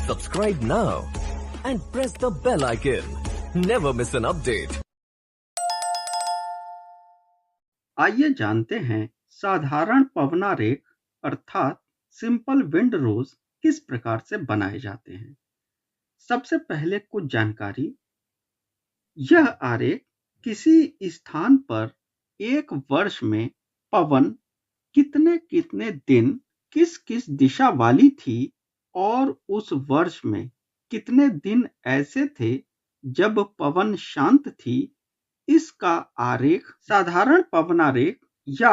Subscribe now and press the bell icon. Never miss an update. आइए जानते हैं साधारण पवनारेख अर्थात सिंपल विंड रोज किस प्रकार से बनाए जाते हैं। सबसे पहले कुछ जानकारी। यह आरेख किसी स्थान पर एक वर्ष में पवन कितने कितने दिन किस किस दिशा वाली थी और उस वर्ष में कितने दिन ऐसे थे जब पवन शांत थी, इसका आरेख साधारण पवनारेख या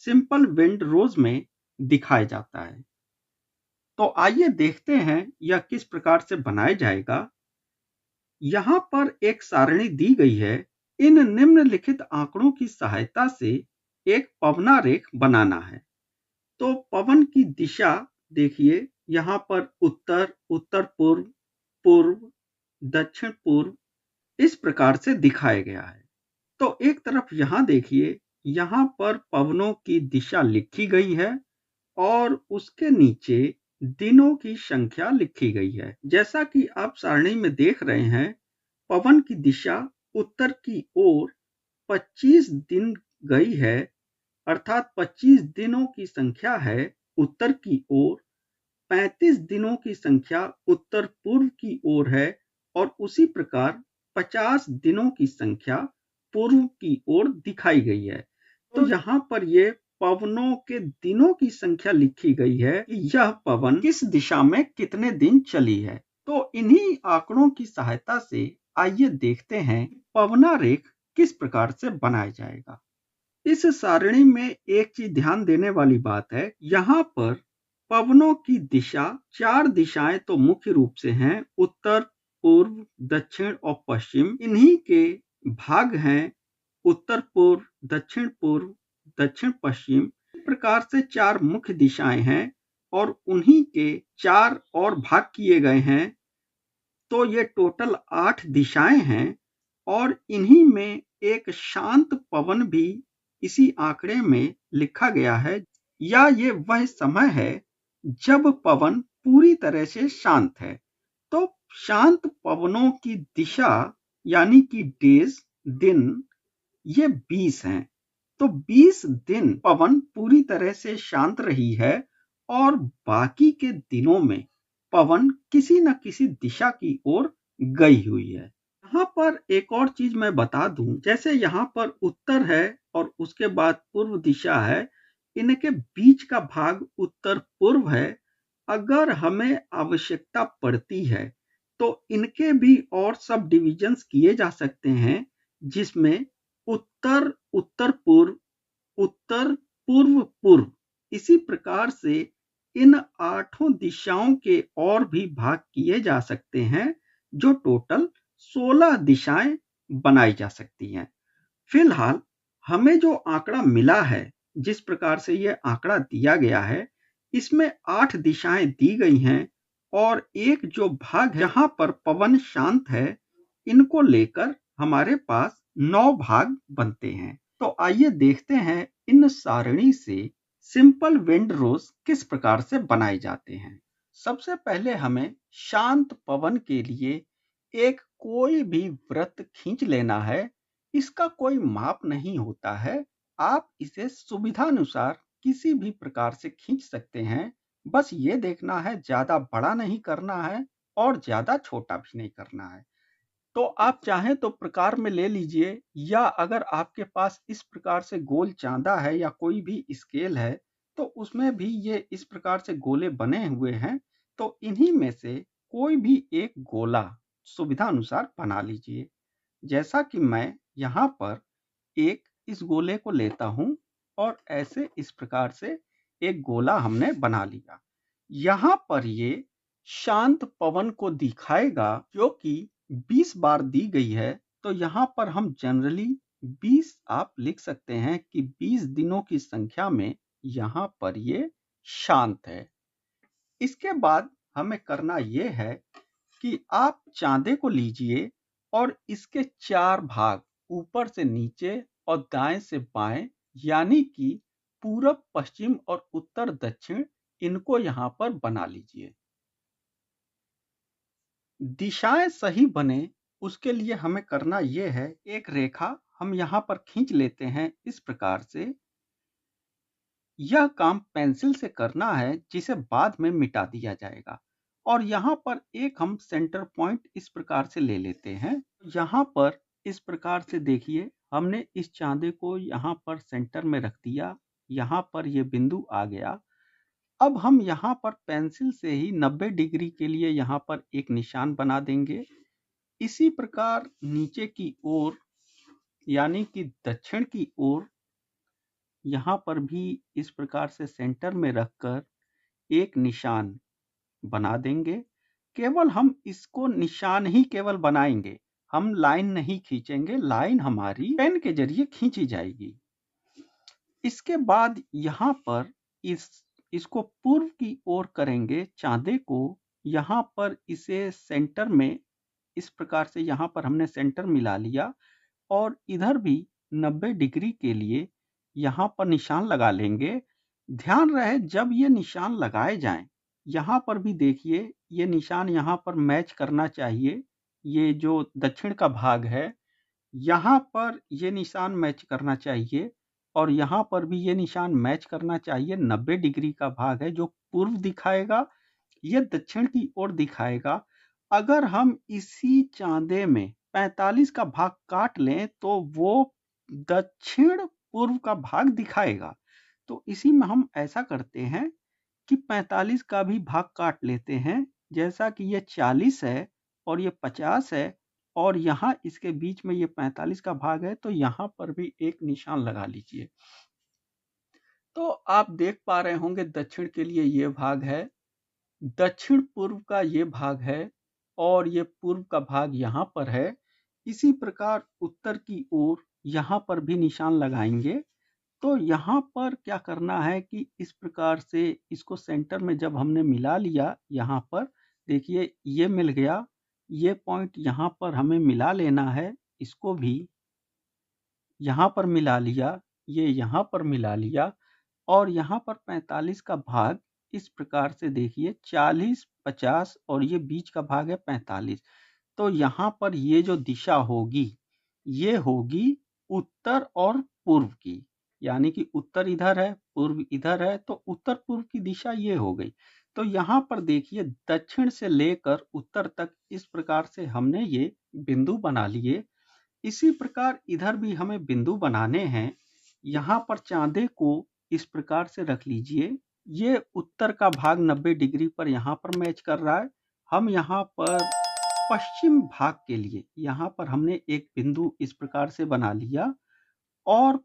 सिंपल विंड रोज में दिखाया जाता है। तो आइए देखते हैं यह किस प्रकार से बनाया जाएगा। यहाँ पर एक सारणी दी गई है। इन निम्नलिखित आंकड़ों की सहायता से एक पवनारेख बनाना है। तो पवन की दिशा देखिए, यहाँ पर उत्तर, उत्तर पूर्व, पूर्व, दक्षिण पूर्व इस प्रकार से दिखाया गया है। तो एक तरफ यहाँ देखिए, यहाँ पर पवनों की दिशा लिखी गई है और उसके नीचे दिनों की संख्या लिखी गई है। जैसा कि आप सारणी में देख रहे हैं, पवन की दिशा उत्तर की ओर 25 दिन गई है, अर्थात 25 दिनों की संख्या है उत्तर की ओर, 35 दिनों की संख्या उत्तर पूर्व की ओर है और उसी प्रकार 50 दिनों की संख्या पूर्व की ओर दिखाई गई है। तो यहाँ पर ये पवनों के दिनों की संख्या लिखी गई है कि यह पवन किस दिशा में कितने दिन चली है। तो इन्हीं आंकड़ों की सहायता से आइए देखते हैं पवनारेख किस प्रकार से बनाया जाएगा। इस सारणी में एक चीज ध्यान देने वाली बात है, यहाँ पर पवनों की दिशा 4 दिशाएं तो मुख्य रूप से हैं, उत्तर, पूर्व, दक्षिण और पश्चिम। इन्हीं के भाग हैं उत्तर पूर्व, दक्षिण पूर्व, दक्षिण पश्चिम। इस प्रकार से 4 मुख्य दिशाएं हैं और उन्हीं के 4 और भाग किए गए हैं। तो ये टोटल 8 दिशाएं हैं और इन्हीं में एक शांत पवन भी इसी आंकड़े में लिखा गया है, या ये वह समय है जब पवन पूरी तरह से शांत है। तो शांत पवनों की दिशा यानी कि डेज, दिन, ये 20 हैं। तो 20 दिन पवन पूरी तरह से शांत रही है और बाकी के दिनों में पवन किसी न किसी दिशा की ओर गई हुई है। यहाँ पर एक और चीज मैं बता दूं, जैसे यहाँ पर उत्तर है और उसके बाद पूर्व दिशा है, इनके बीच का भाग उत्तर पूर्व है। अगर हमें आवश्यकता पड़ती है तो इनके भी और सब डिविजन्स किए जा सकते हैं, जिसमें उत्तर, उत्तर पूर्व, उत्तर, पूर्व, पूर्व, इसी प्रकार से इन 8 दिशाओं के और भी भाग किए जा सकते हैं, जो टोटल 16 दिशाएं बनाई जा सकती हैं। फिलहाल हमें जो आंकड़ा मिला है, जिस प्रकार से यह आंकड़ा दिया गया है, इसमें 8 दिशाएं दी गई हैं और एक जो भाग है जहां पर पवन शांत है, इनको लेकर हमारे पास 9 भाग बनते हैं। तो आइए देखते हैं इन सारणी से सिंपल विंड रोज किस प्रकार से बनाए जाते हैं। सबसे पहले हमें शांत पवन के लिए एक कोई भी वृत्त खींच लेना है। इसका कोई माप नहीं होता है, आप इसे सुविधानुसार किसी भी प्रकार से खींच सकते हैं। बस ये देखना है ज्यादा बड़ा नहीं करना है और ज्यादा छोटा भी नहीं करना है। तो आप चाहें तो प्रकार में ले लीजिए, या अगर आपके पास इस प्रकार से गोल चांदा है या कोई भी स्केल है तो उसमें भी ये इस प्रकार से गोले बने हुए हैं। तो इन्हीं में से कोई भी एक गोला सुविधा अनुसार बना लीजिए। जैसा कि मैं यहाँ पर एक इस गोले को लेता हूं और ऐसे इस प्रकार से एक गोला हमने बना लिया। यहाँ पर ये शांत पवन को दिखाएगा, जो कि 20 बार दी गई है। तो यहाँ पर हम जनरली 20 आप लिख सकते हैं कि 20 दिनों की संख्या में यहाँ पर ये शांत है। इसके बाद हमें करना यह है कि आप चांदे को लीजिए और इसके 4 भाग ऊपर से नीचे और दाएं से बाएं, यानी कि पूरब, पश्चिम और उत्तर, दक्षिण, इनको यहाँ पर बना लीजिए। दिशाएं सही बने उसके लिए हमें करना ये है, एक रेखा हम यहाँ पर खींच लेते हैं इस प्रकार से। यह काम पेंसिल से करना है जिसे बाद में मिटा दिया जाएगा। और यहाँ पर एक हम सेंटर पॉइंट इस प्रकार से ले लेते हैं। यहाँ पर इस प्रकार से देखिए, हमने इस चांदे को यहाँ पर सेंटर में रख दिया। यहाँ पर ये बिंदु आ गया। अब हम यहाँ पर पेंसिल से ही 90 डिग्री के लिए यहाँ पर एक निशान बना देंगे। इसी प्रकार नीचे की ओर यानी कि दक्षिण की ओर यहाँ पर भी इस प्रकार से सेंटर में रखकर एक निशान बना देंगे। केवल हम इसको निशान ही केवल बनाएंगे, हम लाइन नहीं खींचेंगे। लाइन हमारी पेन के जरिए खींची जाएगी। इसके बाद यहाँ पर इसको पूर्व की ओर करेंगे। चांदे को यहाँ पर इसे सेंटर में इस प्रकार से यहाँ पर हमने सेंटर मिला लिया और इधर भी 90 डिग्री के लिए यहाँ पर निशान लगा लेंगे। ध्यान रहे जब ये निशान लगाए जाएं, यहाँ पर भी देखिए ये निशान यहाँ पर मैच करना चाहिए। ये जो दक्षिण का भाग है यहाँ पर ये निशान मैच करना चाहिए और यहाँ पर भी ये निशान मैच करना चाहिए। 90 डिग्री का भाग है जो पूर्व दिखाएगा, ये दक्षिण की ओर दिखाएगा। अगर हम इसी चांदे में 45 का भाग काट लें तो वो दक्षिण पूर्व का भाग दिखाएगा। तो इसी में हम ऐसा करते हैं कि 45 का भी भाग काट लेते हैं। जैसा कि ये 40 है और ये 50 है और यहाँ इसके बीच में ये 45 का भाग है, तो यहाँ पर भी एक निशान लगा लीजिए। तो आप देख पा रहे होंगे दक्षिण के लिए ये भाग है, दक्षिण पूर्व का ये भाग है और ये पूर्व का भाग यहाँ पर है। इसी प्रकार उत्तर की ओर यहाँ पर भी निशान लगाएंगे। तो यहाँ पर क्या करना है कि इस प्रकार से इसको सेंटर में जब हमने मिला लिया, यहाँ पर देखिए ये मिल गया। ये पॉइंट यहाँ पर हमें मिला लेना है, इसको भी यहाँ पर मिला लिया, ये यहाँ पर मिला लिया और यहाँ पर 45 का भाग इस प्रकार से देखिए 40, 50 और ये बीच का भाग है 45। तो यहाँ पर ये जो दिशा होगी ये होगी उत्तर और पूर्व की, यानी कि उत्तर इधर है, पूर्व इधर है, तो उत्तर पूर्व की दिशा ये हो गई। तो यहाँ पर देखिए दक्षिण से लेकर उत्तर तक इस प्रकार से हमने ये बिंदु बना लिए। इसी प्रकार इधर भी हमें बिंदु बनाने हैं। यहाँ पर चांदे को इस प्रकार से रख लीजिए। ये उत्तर का भाग 90 डिग्री पर यहाँ पर मैच कर रहा है। हम यहाँ पर पश्चिम भाग के लिए यहाँ पर हमने एक बिंदु इस प्रकार से बना लिया और